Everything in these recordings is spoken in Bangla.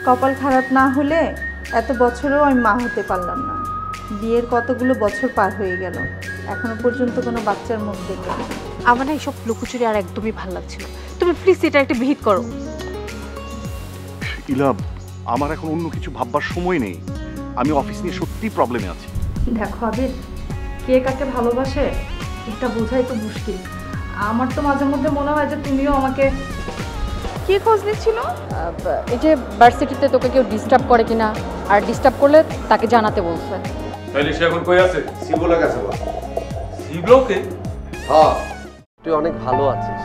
কপাল খারাপ না হলে এত বছরেও আমি মা হতে পারলাম না। বিয়ের কতগুলো বছর পার হয়ে গেল, এখনো পর্যন্ত কোনো বাচ্চার মুখ দেখলাম না। আমার না এইসব লুকোচুরি আর একদমই ভালো লাগছিল। তুমি প্লিজ এটা একটা বিহিত করো। ইলা, আমার এখন অন্য কিছু ভাববার সময় নেই। আমি অফিস নিয়ে সত্যিই প্রবলেমে আছি। দেখো আবির, কে কাকে ভালোবাসে এটা বোঝাই তো মুশকিল। আমার তো মাঝে মধ্যে মনে হয় যে তুমিও আমাকে। কে খোঁজ নিচ্ছিল? এই যে ভার্সিটিতে তোকে কেউ ডিস্টার্ব করে কিনা, আর ডিস্টার্ব করলে তাকে জানাতে বলছে। তাইলে সে এখন কই আছে? সিবলে গেছে বস। সি ব্লকে? হ্যাঁ, তুই অনেক ভালো আছিস।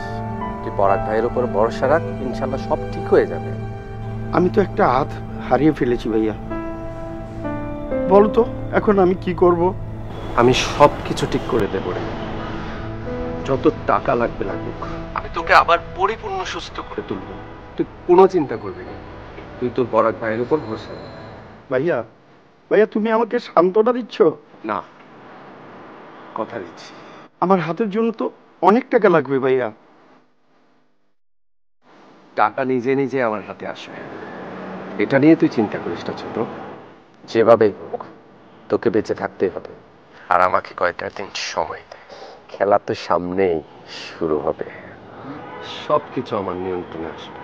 তুই পরাগ ভাইয়ের উপর ভরসা রাখ, ইনশাল্লাহ সব ঠিক হয়ে যাবে। আমি তো একটা হাত হারিয়ে ফেলেছি ভাইয়া, বলতো এখন আমি কি করব? আমি সব কিছু ঠিক করে দেবো রে, যত টাকা লাগবে লাগুক। আমি তোকে আবার পরিপূর্ণ সুস্থ করে তুলব, তুই কোনো চিন্তা করবি না। তুই তোর পরাগ ভাইয়ের উপর ভরসা রাখ। ভাইয়া, ভাইয়া তুমি আমাকে সান্ত্বনা দিচ্ছ? না, কথা দিচ্ছি। আমার হাতের জন্য তো অনেক টাকা লাগবে ভাইয়া। টাকা নিজে নিজে আমার হাতে আসবে, এটা নিয়ে তুই চিন্তা করিস না ছোট। যেভাবেই হোক তোকে বেঁচে থাকতেই হবে, আর আমাকে কয়েকটা দিন সময় দে। খেলা তো সামনেই শুরু হবে, সবকিছু আমার নিয়ন্ত্রণে আসবে।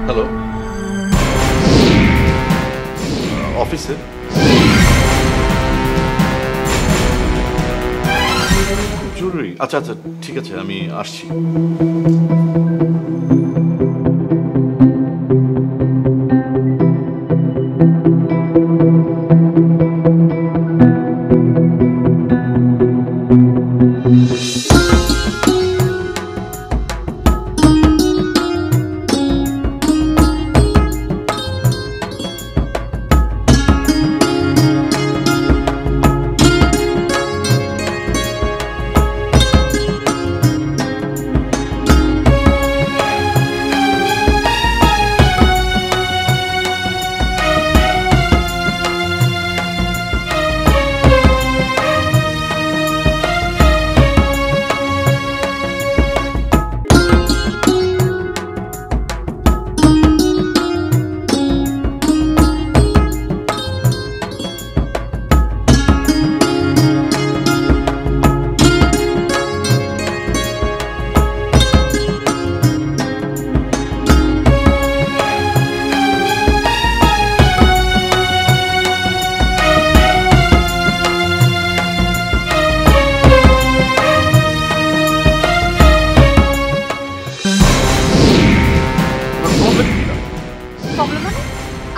হ্যালো, অফিসে? জরুরি? আচ্ছা আচ্ছা, ঠিক আছে, আমি আসছি।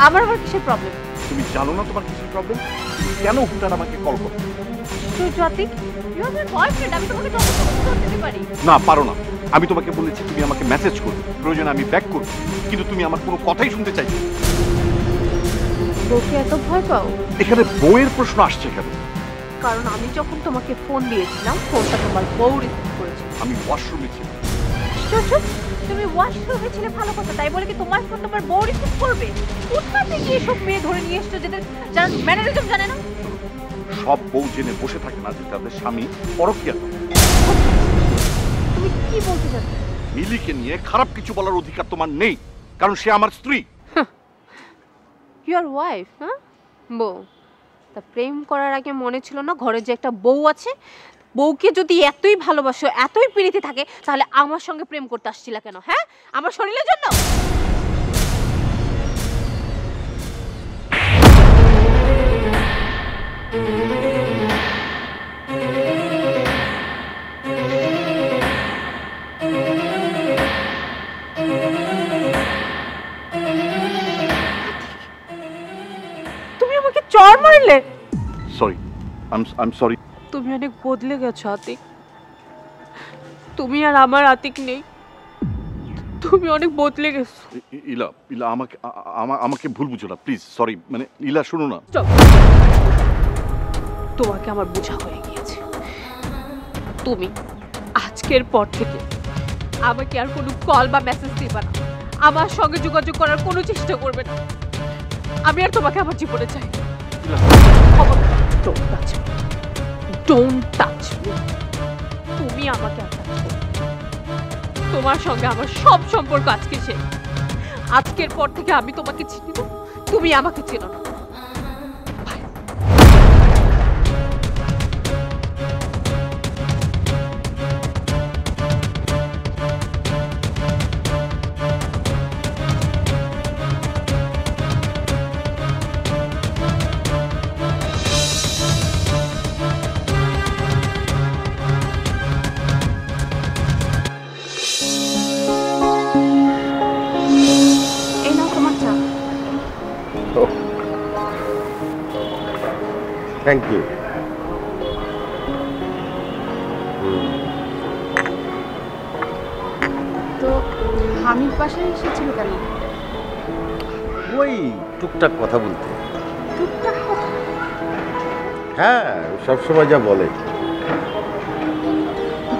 আমার আবার কিসের প্রবলেম? তুমি জানো না তোমার কিসের প্রবলেম? কেন হুটার আমাকে কল করো? তুই জ্যোতিক, ইউ আর মাই বয়ফ্রেন্ড, আমি তোমাকে যত কিছু দিতে পারি। না, পারো না। আমি তোমাকে বলেছি তুমি আমাকে মেসেজ করো, প্রয়োজনে আমি ব্যাক করব, কিন্তু তুমি আমার কোনো কথাই শুনতে চাইছো। বউকে এত ভয় পাও? এখানে বউয়ের প্রশ্ন আসছে কেন? কারণ আমি যখন তোমাকে ফোন দিয়েছিলাম, ফোনটা তোমার বউ রিসিভ করেছে। আমি ওয়াশরুমে ছিলাম। তুমি ওয়াশরুমে ছিলে ভালো কথা, তাই বলে কি তোমার ফোন তোমার বউ রিসিভ করবে? কোথা থেকে এসব মেয়ে ধরে নিয়ে এসছো যারা ম্যানারিজম জানে না? সব বউ জেনে বসে থাকে না যে তাদের স্বামী পরকীয়া করে। তুমি কি বলতে চাচ্ছ? মিলিকে নিয়ে খারাপ কিছু বলার অধিকার তোমার নেই, কারণ সে আমার স্ত্রী। ইউর ওয়াইফ, হ্যাঁ, বউ। তা প্রেম করার আগে মনে ছিল না ঘরে যে একটা বউ আছে? বউকে যদি এতই ভালোবাসো, এতই প্রীতি থাকে, তাহলে আমার সঙ্গে প্রেম করতে আসছিলা কেন? হ্যাঁ, আমার শরীরের জন্য? তুমি আমাকে চড় মারলে। Sorry, I am sorry. তুমি অনেক বদলে গেছো আতিক। তুমি আর আমার আতিক নেই, তুমি অনেক বদলে গেছো। ইলা ইলা আমাকে আমাকে ভুল বুঝো না প্লিজ, সরি। মানে ইলা শোনো না, তোমাকে আমার বোঝা হয়ে গিয়েছে। তুমি আজকের পর থেকে আমাকে আর কোনো কল বা মেসেজ দিবা না, আমার সঙ্গে যোগাযোগ করার কোনো চেষ্টা করবে না। আমি আর তোমাকে আমার জীবনে চাই। Don't touch me, don't touch me. তুমি আমাকে আর টাচ করবে না। তোমার সঙ্গে আমার সব সম্পর্ক আজকে শেষ। আজকের পর থেকে আমি তোমাকে চিনি না, তুমি আমাকে চেনো না। Thank you. তো হামিদ বাসায় এসেছিল কেন? ওই টুকটাক কথা বলতে। টুকটাক কথা? হ্যাঁ, সবসময় যা বলে।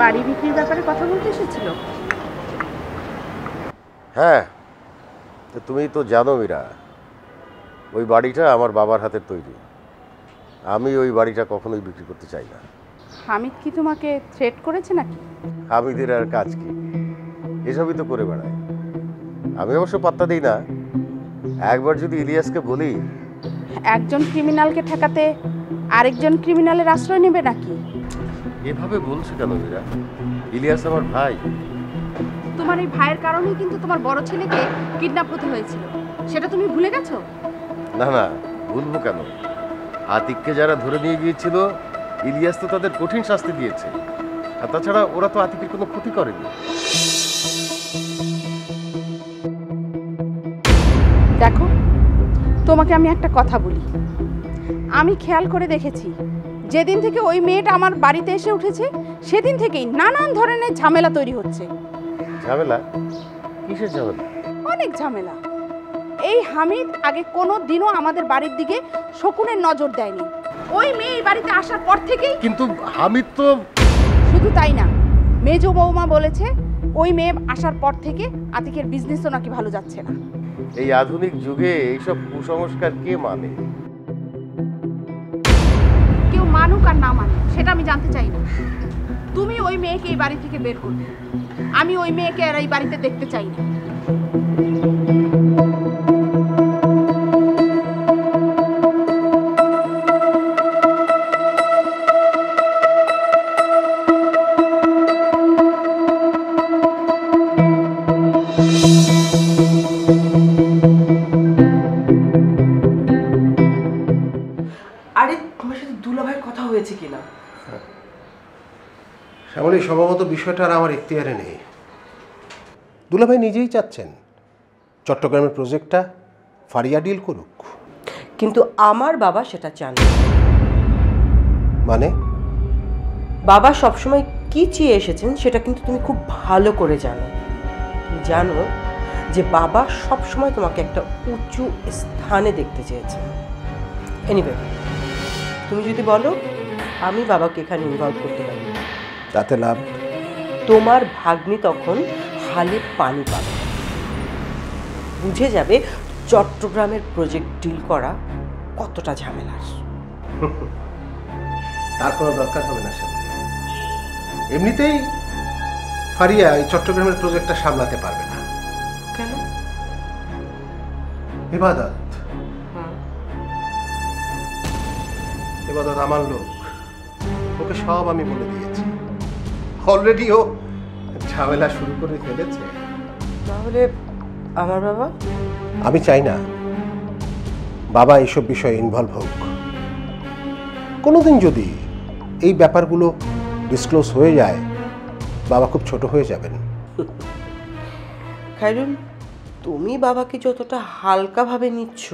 বাড়ি বিক্রির ব্যাপারে কথা বলতে এসেছিল? হ্যাঁ, তো তুমি তো জানো মীরা, ওই বাড়িটা আমার বাবার হাতের তৈরি। আমি ওই বাড়িটা কখনোই বিক্রি করতে চাই না। হামিদ কি তোমাকে থ্রেট করেছে নাকি? হামিদের আর কাজ কি, এসবই তো করে বেড়ায়। আমি অবশ্য পাত্তা দিই না। একবার যদি ইলিয়াসকে বলি, একজন ক্রিমিনালকে ঠেকাতে আরেকজন ক্রিমিনালের আশ্রয় নেবে নাকি? এভাবে বলছো কেন মীরা? ইলিয়াস আমার ভাই। তোমার এই ভাইয়ের কারণেই কিন্তু তোমার বড় ছেলেকে কিডন্যাপ হতে হয়েছিল, সেটা তুমি ভুলে গেছো? না না, ভুলবো কেন? আতিককে যারা ধরে নিয়ে গিয়েছিল, ইলিয়াস তো তাদের কঠিন শাস্তি দিয়েছে। আর তাছাড়া ওরা তো আতিকের কোনো ক্ষতি করেনি। দেখো, তোমাকে আমি একটা কথা বলি। আমি খেয়াল করে দেখেছি, যেদিন থেকে ওই মেয়েটা আমার বাড়িতে এসে উঠেছে, সেদিন থেকেই নানান ধরনের ঝামেলা তৈরি হচ্ছে। ঝামেলা? কিসের ঝামেলা? অনেক ঝামেলা। এই হামিদ আগে কোনো দিনও আমাদের বাড়ির দিকে শকুনের নজর দেয়নি। ওই মেয়ে এই বাড়িতে আসার পর থেকেই। কিন্তু হামিদ তো। শুধু তাই না, মেজো বৌমা বলেছে ওই মেয়ে আসার পর থেকে আতিকের বিজনেসও নাকি ভালো যাচ্ছে না। এই আধুনিক যুগে এইসব কুসংস্কার কে মানে? কেউ মানুক আর না মানুক সেটা আমি জানতে চাই না। তুমি ওই মেয়েকে এই বাড়ি থেকে বের করবে। আমি ওই মেয়েকে আর এই বাড়িতে দেখতে চাই না। আরে তোমার সাথে দুলাভাইয়ের কথা হয়েছে কিনা? শ্যামলী, সম্ভবত বিষয়টা আর আমার এখতিয়ারে নেই। দুলাভাই নিজেই চাচ্ছেন চট্টগ্রামের প্রজেক্টটা ফারিয়া ডিল করুক। কিন্তু আমার বাবা সেটা চান না। মানে? বাবা সবসময় কি চেয়ে এসেছেন সেটা কিন্তু তুমি খুব ভালো করে জানো। তুমি জানো যে বাবা সবসময় তোমাকে একটা উঁচু স্থানে দেখতে চেয়েছেন। এনিওয়ে, তুমি যদি বলো আমি বাবাকে এখানে ইনভলভ করতে পারি, তাতে লাভ? তোমার ভাগ্নি তখন হালে পানি পাবে, বুঝে যাবে চট্টগ্রামের প্রজেক্ট ডিল করা কতটা ঝামেলার। তার কোনো দরকার হবে না শ্যামলী। এমনিতেই ফারিয়া এই চট্টগ্রামের প্রজেক্টটা সামলাতে পারবে না। কেন? ইবাদত ইবাদত আমার লোক, ওকে সব আমি বলে দিয়েছি। অলরেডি ও ঝামেলা শুরু করে ফেলেছে। তাহলে আমার বাবা? আমি চাই না বাবা এইসব বিষয়ে ইনভলভ হোক। কোনোদিন যদি এই ব্যাপারগুলো ডিসক্লোজ হয়ে যায়, বাবা খুব ছোট হয়ে যাবেন। খায়রুল, তুমি বাবাকে যতটা হালকাভাবে নিচ্ছ,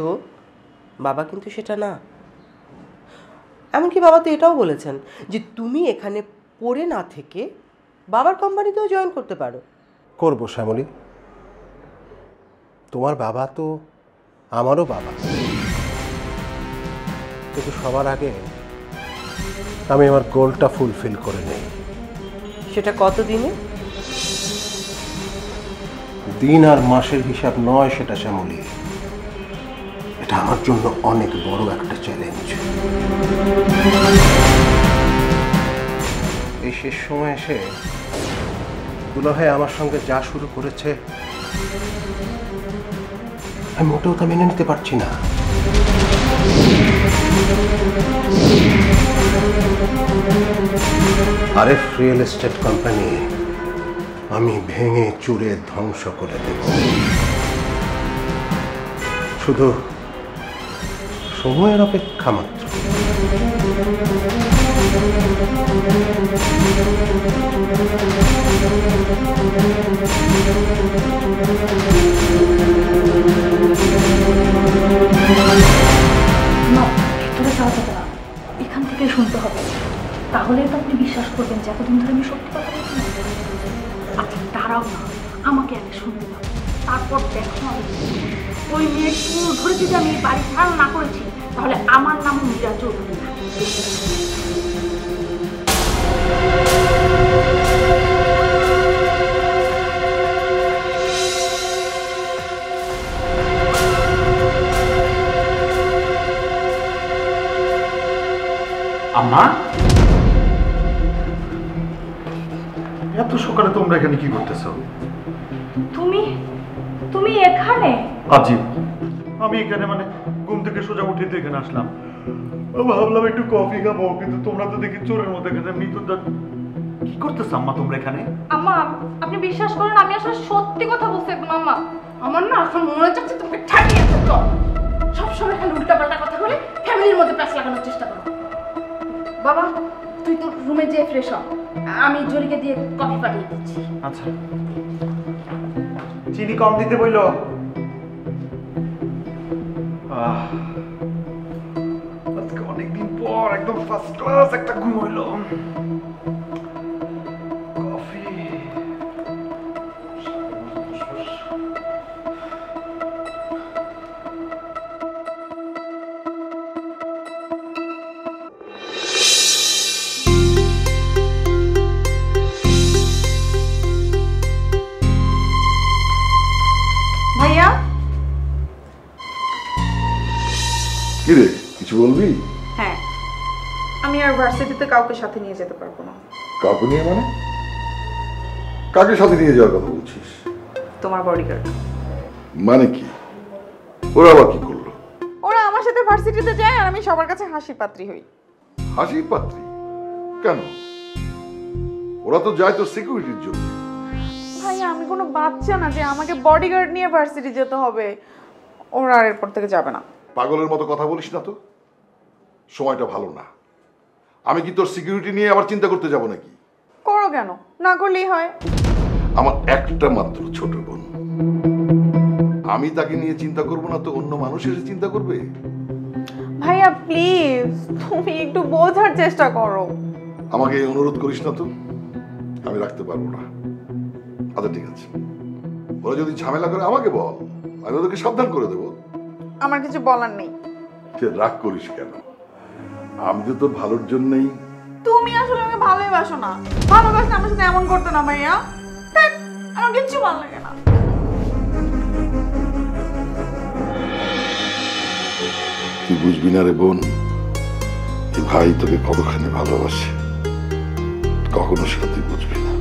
বাবা কিন্তু সেটা না। এমনকি বাবা তো এটাও বলেছেন যে তুমি এখানে পড়ে না থেকে বাবার কোম্পানিতেও জয়েন করতে পারো। করবো শ্যামলী, তোমার বাবা তো আমারও বাবা, কিন্তু সবার আগে আমি আমার গোলটা ফুলফিল করে নেই। সেটা কতদিনে? দিন আর মাসের হিসাব নয় সেটা শ্যামলী, এটা আমার জন্য অনেক বড় একটা চ্যালেঞ্জ। এই শেষ সময় এসে দুলাভাই আমার সঙ্গে যা শুরু করেছে, আমি মোটেও তা মেনে নিতে পারছি না। আরেফ রিয়েল এস্টেট কোম্পানি আমি ভেঙে চুরে ধ্বংস করে দেব। শুধু সময়ের অপেক্ষা মাত্র। না, ভেতরে যাওয়া যাবে না, এখান থেকে শুনতে হবে, তাহলে তো আপনি বিশ্বাস করবেন যে এতদিন ধরে আমি সত্যি কথা বলছি না। আচ্ছা দাঁড়াও না, আমাকে আগে শুনতে দাও, তারপর দেখো আমি ওই মেয়ের চুল ধরে যদি আমি এই বাড়ি ছাড়া না করেছি, তাহলে আমার নামও মীরা চৌধুরী না। আম্মা, এত সকালে তোমরা এখানে কি করতেছো? তুমি এখানে? আজিব, আমি এখানে মানে ঘুম থেকে সোজা উঠে তো এখানে আসলাম, ভাবলাম একটু কফি খাবো, কিন্তু তোমরা তো দেখি চোরের মতো এখানে মৃত্যুদার কি করতেছ আম্মা তোমরা এখানে? আম্মা, আপনি বিশ্বাস করেন আমি আসলে সত্যি কথা বলছি একদম। আম্মা, আমার না এখন মনে চাচ্ছে তোকে ঠাকিয়ে তো সবসময় খালি উল্টাপাল্টা কথা বলে ফ্যামিলির মধ্যে প্যাঁচ লাগানোর চেষ্টা করো। বাবা, তুই তোর রুমে যেয়ে ফ্রেশ হ, আমি জরিকে দিয়ে কফি পাঠিয়ে দিচ্ছি। আচ্ছা, চিনি কম দিতে বইলো। আজকে অনেকদিন পর একদম ফার্স্ট ক্লাস একটা ঘুম হইলো। কফি ভাইয়া, কি রে, কিছু বলবি? হ্যাঁ, আমি আর ভার্সিটিতে কাউকে সাথে নিয়ে যেতে পারবো না। কাউকে নিয়ে মানে? কাকে সাথে নিয়ে যাওয়ার কথা বলছিস? তোমার বডিগার্ড। মানে কি? ওরা আবার কি করলো? ওরা আমার সাথে ভার্সিটিতে যায় আর আমি সবার কাছে হাসি পাত্রী হই। হাসির পাত্রী? কেন? ওরা তো যায় তোর সিকিউরিটির জন্য। ভাইয়া, আমি কোনো বাচ্চা না যে আমাকে বডিগার্ড নিয়ে ভার্সিটি যেতে হবে। ওরা আর এরপর থেকে যাবে না। পাগলের মতো কথা বলিস না তো, সময়টা ভালো না। আমি কি তোর সিকিউরিটি নিয়ে আবার চিন্তা করতে যাব নাকি? করো কেন, না করলেই হয়। আমার একটা মাত্র ছোট বোন, আমি তাকে নিয়ে চিন্তা করব না তো অন্য মানুষ এসে চিন্তা করবে? ভাইয়া প্লিজ, তুমি একটু বোঝার চেষ্টা করো। আমাকে অনুরোধ করিস না তো, আমি রাখতে পারবো না। আচ্ছা ঠিক আছে, ওরা যদি ঝামেলা করে আমাকে বল, আমি ওদেরকে সাবধান করে দেবো। আমার কিছু বলার নেই। সে রাগ করিস কেন? আমি তো তোর ভালোর জন্যই। তুমি আসলে আমাকে ভালোই বাসো না, ভালোবাসলে আমার সাথে এমন করতো না ভাইয়া। ধ্যাৎ, আমার কিচ্ছু ভালো লাগে না। তুই বুঝবি না রে বোন, এই ভাই তোকে কতখানি ভালোবাসে, কখনো সেটা তুই বুঝবি না।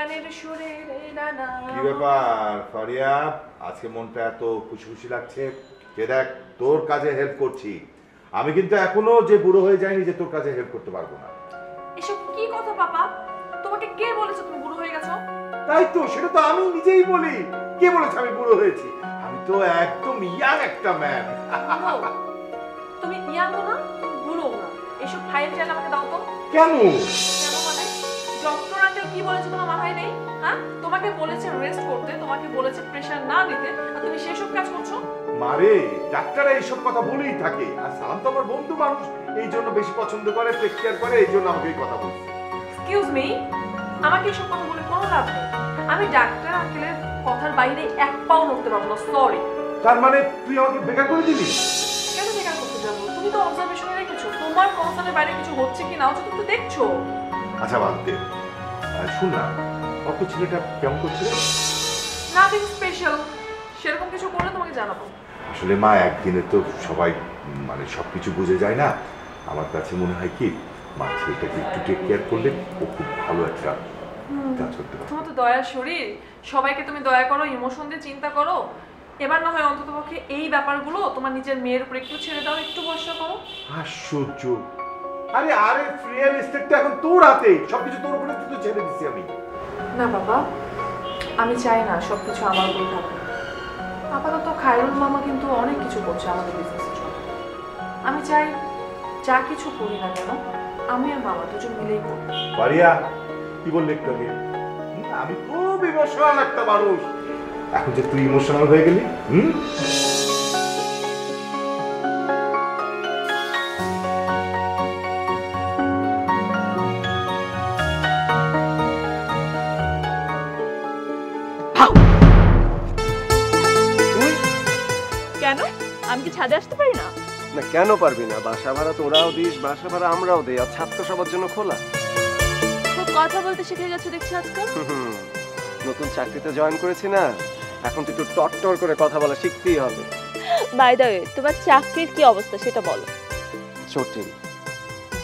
গানের সুরে রে না না। কি ব্যাপার ফারিয়া, আজকে মনটা এত খুশি খুশি লাগছে? যে দেখ তোর কাজে হেল্প করছি, আমি কিন্তু এখনো যে বুড়ো হয়ে যাইনি যে তোর কাজে হেল্প করতে পারবো না। এসব কি কথা পাপা? তোমাকে কে বলেছে তুমি বুড়ো হয়ে গেছো? তাই তো, সেটা তো আমি নিজেই বলি। কে বলেছে আমি বুড়ো হয়েছি? আমি তো একদম ইয়াং একটা ম্যান। তুমি ইয়াংও না, তুমি বুড়ো না। এসব ফাইল চাইলে আমাকে দাও তো। কেন? কেন মানে ডক্টর আঙ্কেল কি বলেছে তোমার মাথায় নেই? হ্যাঁ, তোমাকে বলেছে রেস্ট করতে, তোমাকে বলেছে প্রেসার না নিতে, আর তুমি সেসব কাজ করছো। মারে, ডাক্তাররা এইসব কথা বলেই থাকে। আর সালাম তো আমার বন্ধু মানুষ, এই জন্য বেশি পছন্দ করে, টেক কেয়ার করে, এই জন্য আমাকে এই কথা বলছে। এক্সকিউজ মি, আমাকে এসব কথা বলে কোনো লাভ নেই। আমি ডাক্তার আঙ্কেলের কথার বাইরে এক পাও নড়তে পারবো না, সরি। তার মানে তুই আমাকে বেকার করে দিলি? কেন বেকার করতে যাবো? তুমি তো অবজারভেশনে রেখেছো, তোমার কনসার্নের বাইরে কিছু হচ্ছে কি না হচ্ছে তুমি তো দেখছো। আচ্ছা বাদ দে, শুন না, অত ছেলেটা কেমন করছে? নাথিং স্পেশাল, সেরকম কিছু করলে তোমাকে জানাবো। আসলে মা, একদিনে তো সবাই মানে সবকিছু বুঝে যায় না। আমার কাছে মনে হয় কি, মা ছেলেটাকে একটু টেক কেয়ার করলে ও খুব ভালো একটা কাজ করতে পারে। তোমার তো দয়ার শরীর, সবাইকে তুমি দয়া করো, ইমোশন দিয়ে চিন্তা করো। এবার না হয় অন্ততপক্ষে এই ব্যাপারগুলো তোমার নিজের মেয়ের উপর একটু ছেড়ে দাও, একটু ভরসা করো। আশ্চর্য! আরে আরে রিয়েল এস্টেটটা এখন তোর হাতে, সবকিছু তোর উপরে তুই ছেড়ে দিছি আমি। না বাবা, আমি চাই না সবকিছু আমার উপর থাকুক। আপাতত খায়রুল মামা কিন্তু অনেক কিছু করছে আমাদের বিজনেসের জন্য। আমি চাই যা কিছু করি না কেন, আমি আর মামা দুজন মিলেই করব। বাড়িয়া, কি বললি একটু আগে? আমি খুব ইমোশনাল একটা মানুষ। এখন যে তুই ইমোশনাল হয়ে গেলি, কেন? আমি কি ছাদে আসতে পারি না? না, কেন পারবি না? বাসা ভাড়া তোরাও দিস, বাসা ভাড়া আমরাও দেই, আর ছাদ তো সবার জন্য খোলা। খুব কথা বলতে শিখে গেছো দেখছি আজকাল। নতুন চাকরিতে জয়েন করেছি না, এখন তো একটু টটটর করে কথা বলা শিখতেই হবে। বাই দ্য ওয়ে, তোমার চাকরির কি অবস্থা সেটা বলো। জটিল।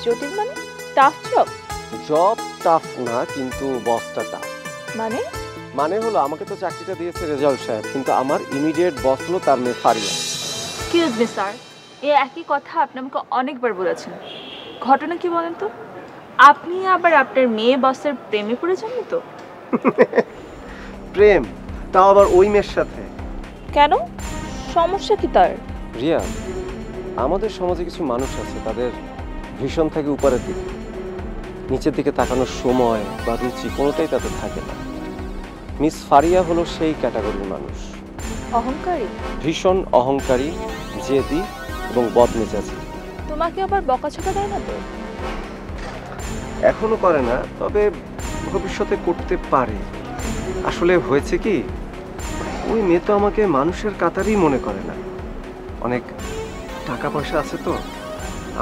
জটিল মানে? Tough job? জব টাফ না, কিন্তু বসটা টাফ। মানে? মানে হলো, আমাকে তো চাকরিটা দিয়েছে রেজাল্ট সাহেব, কিন্তু আমার ইমিডিয়েট বস হলো তার মেয়ে ফারিয়া। এক্সকিউজ মি স্যার, এই একই কথা আপনি আমাকে অনেকবার বলেছেন। ঘটনা কি বলেন তো? আপনি আবার আপনার মেয়ে বসের প্রেমে পড়েছেন তো? প্রেম? তাও আবার ওই মেয়ের সাথে? কেন? সমস্যা কি তার? রিয়া, আমাদের সমাজে কিছু মানুষ আছে, তাদের ভীষণ থাকে উপরের দিকে, নিচের দিকে তাকানোর সময় বা রুচি কোনোটাই তাদের থাকে না। মিস ফারিয়া হলো সেই ক্যাটাগরির মানুষ। অহংকারী? ভীষণ অহংকারী, জেদি এবং বদমেজাজি। তোমাকে আবার বকাঝকা দেয় না তো? এখনো করে না, তবে ভবিষ্যতে করতে পারে। আসলে হয়েছে কি, ওই মেয়ে তো আমাকে মানুষের কাতারই মনে করে না। অনেক টাকা পয়সা আছে তো,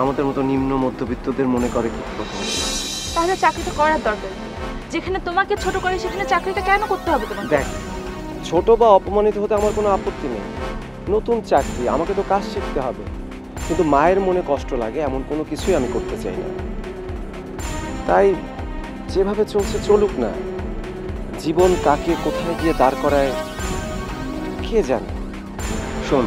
আমাদের মতো নিম্ন মধ্যবিত্তদের মনে করে কি প্রথম। তাহলে চাকরিটা করার দরকার, যেখানে তোমাকে ছোট করে সেখানে চাকরিটা কেন করতে হবে তোমাকে? দেখ, ছোট বা অপমানিত হতে আমার কোনো আপত্তি নেই। নতুন চাকরি, আমাকে তো কাজ শিখতে হবে, কিন্তু মায়ের মনে কষ্ট লাগে এমন কোনো কিছুই আমি করতে চাই না। তাই যেভাবে চলছে চলুক না, জীবন কাকে কোথায় গিয়ে দাঁড় করায় কে জানে। শোন,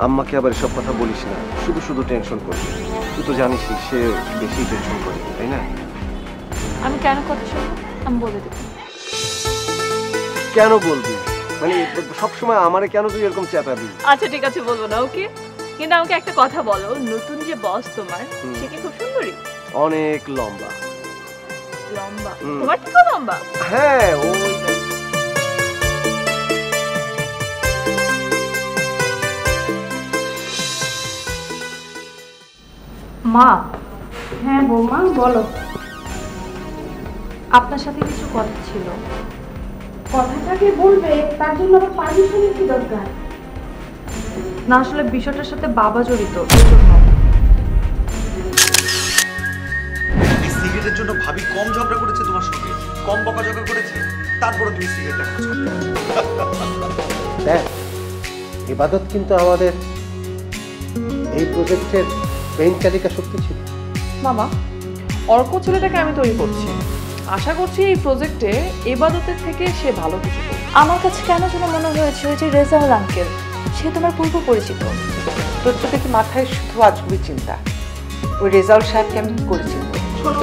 আম্মাকে আবার এসব কথা বলিস না, শুধু শুধু টেনশন করবি। তুই তো জানিসই সে বেশি টেনশন করে, তাই না? আমি কেন কথা শুনবো? আমি বলে দেব। কেন বলবি? মানে সবসময় আমারে কেন তুই এরকম চেতাবি? আচ্ছা ঠিক আছে, বলবো না, ওকে। কিন্তু আমাকে একটা কথা বলো, নতুন যে বস তোমার, সে কি খুব সুন্দরী? অনেক লম্বা। লম্বা? তোমার থেকেও লম্বা? হ্যাঁ, ওই মা। হ্যাঁ বৌমা, বলো। আপনার সাথে কিছু কথা ছিল। কথাটাকে বলবে, তার জন্য আবার পারমিশনের কি দরকার? না, আসলে বিষয়টার সাথে বাবা জড়িত, এই জন্য। এই সিগারেটের জন্য ভাবি কম ঝগড়া করেছে তোমার সঙ্গে, কম বকাঝকা করেছে, তারপরে তুমি সিগারেটটা খাচ্ছো। দেখ, ইবাদত কিন্তু আমাদের এই প্রজেক্টের মেইন চালিকা শক্তি ছিল। বাবা, অর্ক ছেলেটাকে আমি তৈরি করছি, আশা করছি এই প্রজেক্টে এবাদতের থেকে সে ভালো কিছু করবে। আমার কাছে কেন যেন মনে হয়েছে ওই যে রেজাউল আঙ্কেল, সে তোমার পূর্ব পরিচিত। তোর তো দেখি মাথায় শুধু আজগুবি চিন্তা। ওই রেজাউল সাহেবকে আমি কি করেছিল? শোনো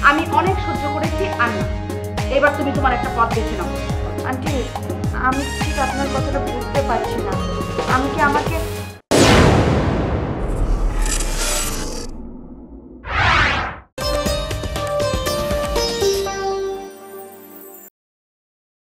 আমি অনেক সহ্য করেছি, আর না, এবার তুমি তোমার একটা পথ বেছে নাও। আন্টি, আমি ঠিক আপনার কথাটা বুঝতে পারছি না। আমি কি আমার